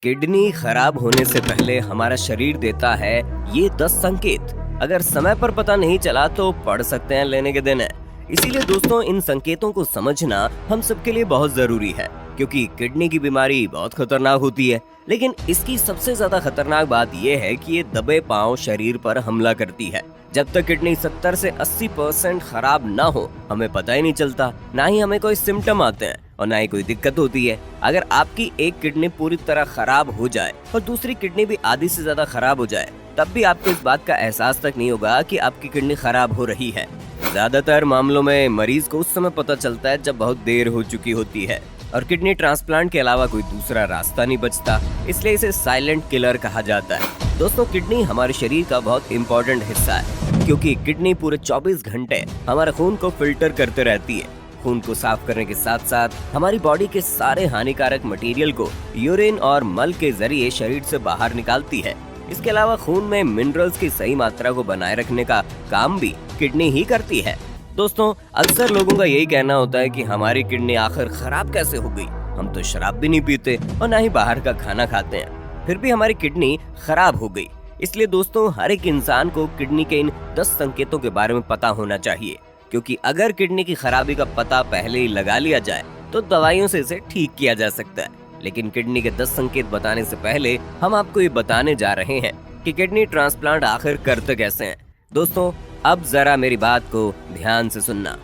Kidney खराब होने से पहले हमारा शरीर देता है ये 10 संकेत। अगर समय पर पता नहीं चला तो पढ़ सकते हैं लेने के दिन है। इसीलिए दोस्तों इन संकेतों को समझना हम सबके लिए बहुत जरूरी है, क्योंकि किडनी की बीमारी बहुत खतरनाक होती है। लेकिन इसकी सबसे ज्यादा खतरनाक बात यह है कि ये दबे पांव शरीर पर हमला करती है। जब तक किडनी 70 से 80% खराब ना हो हमें पता ही नहीं चलता, ना ही हमें कोई सिम्टम आते हैं और ना ही कोई दिक्कत होती है। अगर आपकी एक किडनी पूरी तरह खराब हो जाए और दूसरी किडनी भी आधी से ज्यादा खराब हो जाए, तब भी आपको इस बात का एहसास तक नहीं होगा कि आपकी किडनी खराब हो रही है। ज्यादातर मामलों में मरीज को उस समय पता चलता है जब बहुत देर हो चुकी होती है और किडनी ट्रांसप्लांट के अलावा कोई दूसरा रास्ता नहीं बचता। इसलिए इसे साइलेंट किलर कहा जाता है। दोस्तों किडनी हमारे शरीर का बहुत इम्पोर्टेंट हिस्सा है, क्योंकि किडनी पूरे 24 घंटे हमारे खून को फिल्टर करते रहती है। खून को साफ करने के साथ साथ हमारी बॉडी के सारे हानिकारक मटेरियल को यूरिन और मल के जरिए शरीर से बाहर निकालती है। इसके अलावा खून में मिनरल्स की सही मात्रा को बनाए रखने का काम भी किडनी ही करती है। दोस्तों अक्सर लोगों का यही कहना होता है कि हमारी किडनी आखिर खराब कैसे हो गई, हम तो शराब भी नहीं पीते और ना ही बाहर का खाना खाते हैं, फिर भी हमारी किडनी खराब हो गई। इसलिए दोस्तों हर एक इंसान को किडनी के इन 10 संकेतों के बारे में पता होना चाहिए, क्योंकि अगर किडनी की खराबी का पता पहले ही लगा लिया जाए तो दवाइयों से इसे ठीक किया जा सकता है। लेकिन किडनी के 10 संकेत बताने से पहले हम आपको ये बताने जा रहे हैं कि किडनी ट्रांसप्लांट आखिर करते कैसे हैं। दोस्तों अब जरा मेरी बात को ध्यान से सुनना।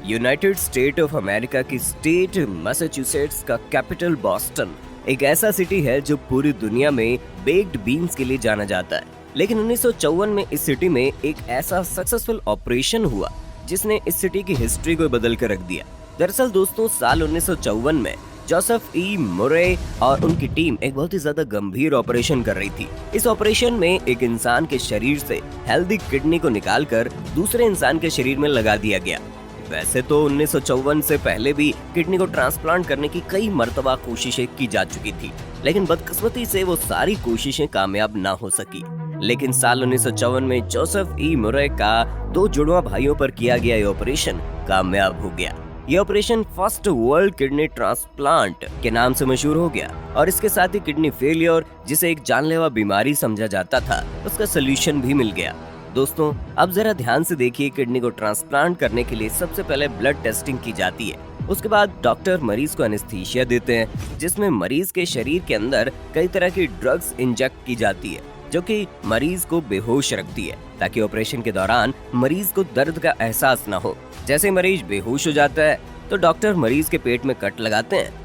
यूनाइटेड स्टेट ऑफ अमेरिका की स्टेट मैसाचुसेट्स का कैपिटल बॉस्टन एक ऐसा सिटी है जो पूरी दुनिया में बेक्ड बीन्स के लिए जाना जाता है। लेकिन 1954 में इस सिटी में एक ऐसा सक्सेसफुल ऑपरेशन हुआ जिसने इस सिटी की हिस्ट्री को बदल कर रख दिया। दरअसल दोस्तों साल 1954 में जोसेफ ई मुरे और उनकी टीम एक बहुत ही ज्यादा गंभीर ऑपरेशन कर रही थी। इस ऑपरेशन में एक इंसान के शरीर से हेल्दी किडनी को निकालकर दूसरे इंसान के शरीर में लगा दिया गया। वैसे तो 1954 से पहले भी किडनी को ट्रांसप्लांट करने की कई मर्तबा कोशिशें की जा चुकी थी, लेकिन बदकिस्मती से वो सारी कोशिशें कामयाब ना हो सकी। लेकिन साल 1954 में जोसेफ ई मुरे का 2 जुड़वा भाइयों पर किया गया ये ऑपरेशन कामयाब हो गया। ये operation first world kidney transplant के नाम से मशहूर हो गया और इसके साथ ही किडनी फेलियर, जिसे एक जानलेवा बीमारी समझा जाता था, उसका सोल्यूशन भी मिल गया। दोस्तों अब जरा ध्यान से देखिए, किडनी को ट्रांसप्लांट करने के लिए सबसे पहले ब्लड टेस्टिंग की जाती है। उसके बाद डॉक्टर मरीज को एनेस्थीसिया देते हैं, जिसमें मरीज के शरीर के अंदर कई तरह की ड्रग्स इंजेक्ट की जाती है जो कि मरीज को बेहोश रखती है, ताकि ऑपरेशन के दौरान मरीज को दर्द का एहसास न हो। जैसे मरीज बेहोश हो जाता है तो डॉक्टर मरीज के पेट में कट लगाते हैं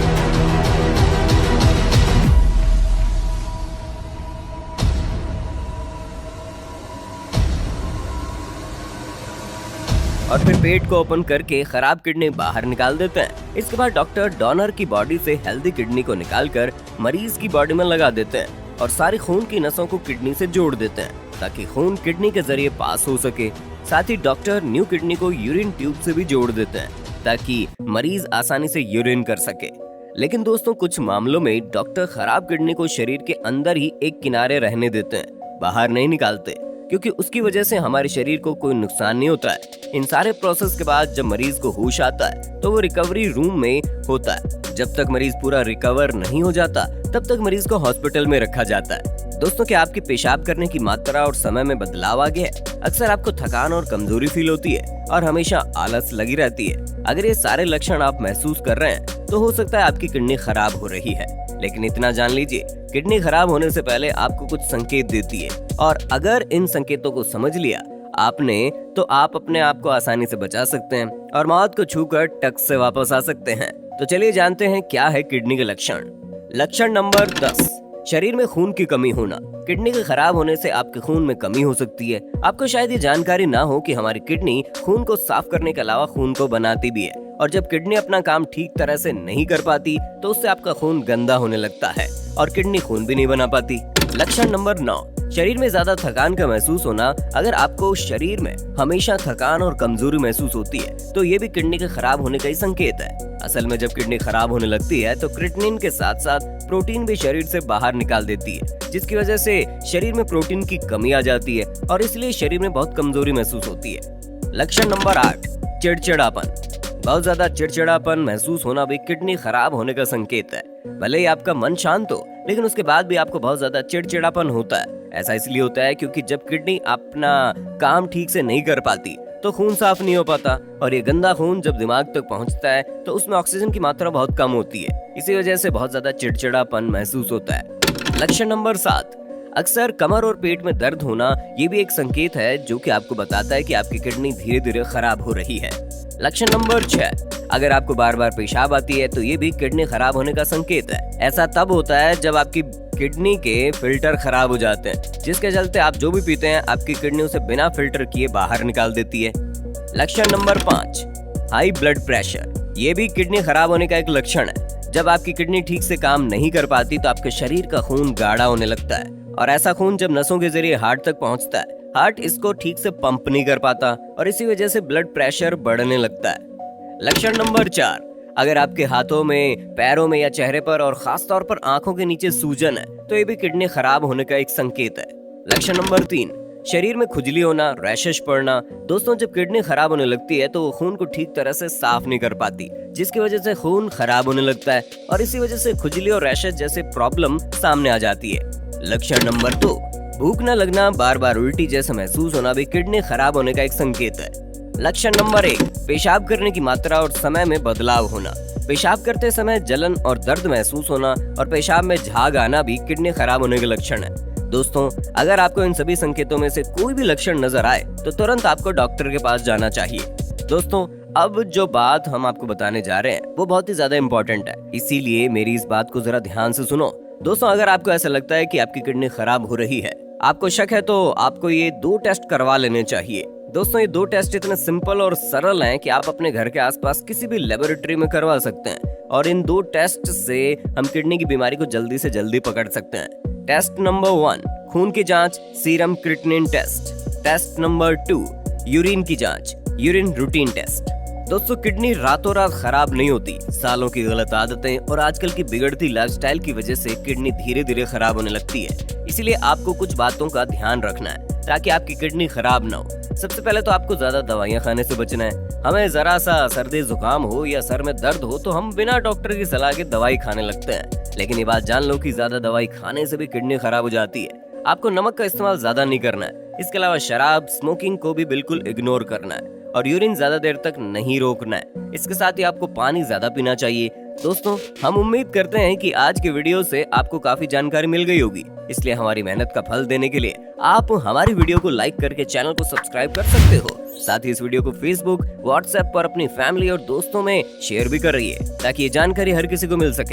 और फिर पेट को ओपन करके खराब किडनी बाहर निकाल देते हैं। इसके बाद डॉक्टर डोनर की बॉडी से हेल्दी किडनी को निकालकर मरीज की बॉडी में लगा देते हैं और सारी खून की नसों को किडनी से जोड़ देते हैं, ताकि खून किडनी के जरिए पास हो सके। साथ ही डॉक्टर न्यू किडनी को यूरिन ट्यूब से भी जोड़ देते हैं, ताकि मरीज आसानी से यूरिन कर सके। लेकिन दोस्तों कुछ मामलों में डॉक्टर खराब किडनी को शरीर के अंदर ही एक किनारे रहने देते हैं, बाहर नहीं निकालते, क्योंकि उसकी वजह से हमारे शरीर को कोई नुकसान नहीं होता है। इन सारे प्रोसेस के बाद जब मरीज को होश आता है तो वो रिकवरी रूम में होता है। जब तक मरीज पूरा रिकवर नहीं हो जाता तब तक मरीज को हॉस्पिटल में रखा जाता है। दोस्तों क्या आपकी पेशाब करने की मात्रा और समय में बदलाव आ गया है? अक्सर आपको थकान और कमजोरी फील होती है और हमेशा आलस लगी रहती है। अगर ये सारे लक्षण आप महसूस कर रहे हैं तो हो सकता है आपकी किडनी खराब हो रही है। लेकिन इतना जान लीजिए, किडनी खराब होने से पहले आपको कुछ संकेत देती है, और अगर इन संकेतों को समझ लिया आपने तो आप अपने आप को आसानी से बचा सकते हैं और मौत को छूकर टक से वापस आ सकते हैं। तो चलिए जानते हैं क्या है किडनी के लक्षण। लक्षण नंबर 10, शरीर में खून की कमी होना। किडनी के खराब होने से आपके खून में कमी हो सकती है। आपको शायद ये जानकारी ना हो कि हमारी किडनी खून को साफ करने के अलावा खून को बनाती भी है, और जब किडनी अपना काम ठीक तरह से नहीं कर पाती तो उससे आपका खून गंदा होने लगता है और किडनी खून भी नहीं बना पाती। लक्षण नंबर 9, शरीर में ज्यादा थकान का महसूस होना। अगर आपको शरीर में हमेशा थकान और कमजोरी महसूस होती है तो ये भी किडनी के खराब होने का ही संकेत है। असल में जब किडनी खराब होने लगती है तो क्रिएटिनिन के साथ साथ प्रोटीन भी शरीर से बाहर निकाल देती है, जिसकी वजह से शरीर में प्रोटीन की कमी आ जाती है और इसलिए शरीर में बहुत कमजोरी महसूस होती है। लक्षण नंबर 8, चिड़चिड़ापन। बहुत ज्यादा चिड़चिड़ापन महसूस होना भी किडनी खराब होने का संकेत है। भले ही आपका मन शांत हो, लेकिन उसके बाद भी आपको बहुत ज्यादा चिड़चिड़ापन होता है। ऐसा इसलिए होता है क्योंकि जब किडनी अपना काम ठीक से नहीं कर पाती तो खून साफ नहीं हो पाता, और ये गंदा खून जब दिमाग तक पहुंचता है तो उसमें ऑक्सीजन की मात्रा बहुत कम होती है। इसी वजह से बहुत ज्यादा चिड़चिड़ापन महसूस होता है। लक्षण नंबर 7, अक्सर कमर और पेट में दर्द होना ये भी एक संकेत है जो कि आपको बताता है कि आपकी किडनी धीरे धीरे खराब हो रही है। लक्षण नंबर 6, अगर आपको बार बार पेशाब आती है तो ये भी किडनी खराब होने का संकेत है। ऐसा तब होता है जब आपकी किडनी के फिल्टर खराब हो जाते हैं, जिसके चलते आप जो भी पीते हैं आपकी किडनी उसे बिना फिल्टर किए बाहर निकाल देती है। लक्षण नंबर 5, हाई ब्लड प्रेशर, ये भी किडनी खराब होने का एक लक्षण है। जब आपकी किडनी ठीक से काम नहीं कर पाती तो आपके शरीर का खून गाढ़ा होने लगता है, और ऐसा खून जब नसों के जरिए हार्ट तक पहुंचता है, हार्ट इसको ठीक से पंप नहीं कर पाता और इसी वजह से ब्लड प्रेशर बढ़ने लगता है। लक्षण नंबर 4, अगर आपके हाथों में, पैरों में या चेहरे पर और खास तौर पर आंखों के नीचे सूजन है तो ये भी किडनी खराब होने का एक संकेत है। लक्षण नंबर 3, शरीर में खुजली होना, रैशेस पड़ना। दोस्तों, जब किडनी खराब होने लगती है तो वो खून को ठीक तरह से साफ नहीं कर पाती, जिसकी वजह से खून खराब होने लगता है और इसी वजह से खुजली और रैशेस जैसे प्रॉब्लम सामने आ जाती है। लक्षण नंबर 2, भूख न लगना, बार बार उल्टी जैसा महसूस होना भी किडनी खराब होने का एक संकेत है। लक्षण नंबर 1, पेशाब करने की मात्रा और समय में बदलाव होना। पेशाब करते समय जलन और दर्द महसूस होना और पेशाब में झाग आना भी किडनी खराब होने के लक्षण है। दोस्तों, अगर आपको इन सभी संकेतों में से कोई भी लक्षण नजर आए तो तुरंत आपको डॉक्टर के पास जाना चाहिए। दोस्तों, अब जो बात हम आपको बताने जा रहे हैं वो बहुत ही ज्यादा इम्पोर्टेंट है, इसीलिए मेरी इस बात को जरा ध्यान से सुनो। दोस्तों, अगर आपको ऐसा लगता है कि आपकी किडनी खराब हो रही है, आपको शक है, तो आपको ये 2 टेस्ट करवा लेने चाहिए। दोस्तों, ये 2 टेस्ट इतने सिंपल और सरल हैं कि आप अपने घर के आसपास किसी भी लेबोरेटरी में करवा सकते हैं, और इन 2 टेस्ट से हम किडनी की बीमारी को जल्दी से जल्दी पकड़ सकते हैं। टेस्ट नंबर 1, खून की जांच, serum creatinine test. Test number 2, urine की जांच, यूरिन रूटीन टेस्ट। दोस्तों, किडनी रातों रात खराब नहीं होती। सालों की गलत आदतें और आजकल की बिगड़ती लाइफस्टाइल की वजह से किडनी धीरे धीरे खराब होने लगती है। इसीलिए आपको कुछ बातों का ध्यान रखना है ताकि आपकी किडनी खराब ना हो। सबसे पहले तो आपको ज्यादा दवाइयां खाने से बचना है। हमें जरा सा सर्दी जुकाम हो या सर में दर्द हो तो हम बिना डॉक्टर की सलाह के दवाई खाने लगते हैं, लेकिन ये बात जान लो कि ज्यादा दवाई खाने से भी किडनी खराब हो जाती है। आपको नमक का इस्तेमाल ज्यादा नहीं करना है। इसके अलावा शराब, स्मोकिंग को भी बिल्कुल इग्नोर करना है और यूरिन ज्यादा देर तक नहीं रोकना है। इसके साथ ही आपको पानी ज्यादा पीना चाहिए। दोस्तों, हम उम्मीद करते हैं कि आज के वीडियो से आपको काफी जानकारी मिल गई होगी, इसलिए हमारी मेहनत का फल देने के लिए आप हमारी वीडियो को लाइक करके चैनल को सब्सक्राइब कर सकते हो। साथ ही इस वीडियो को फेसबुक, व्हाट्सएप पर अपनी फैमिली और दोस्तों में शेयर भी कर रही है ताकि ये जानकारी हर किसी को मिल सके।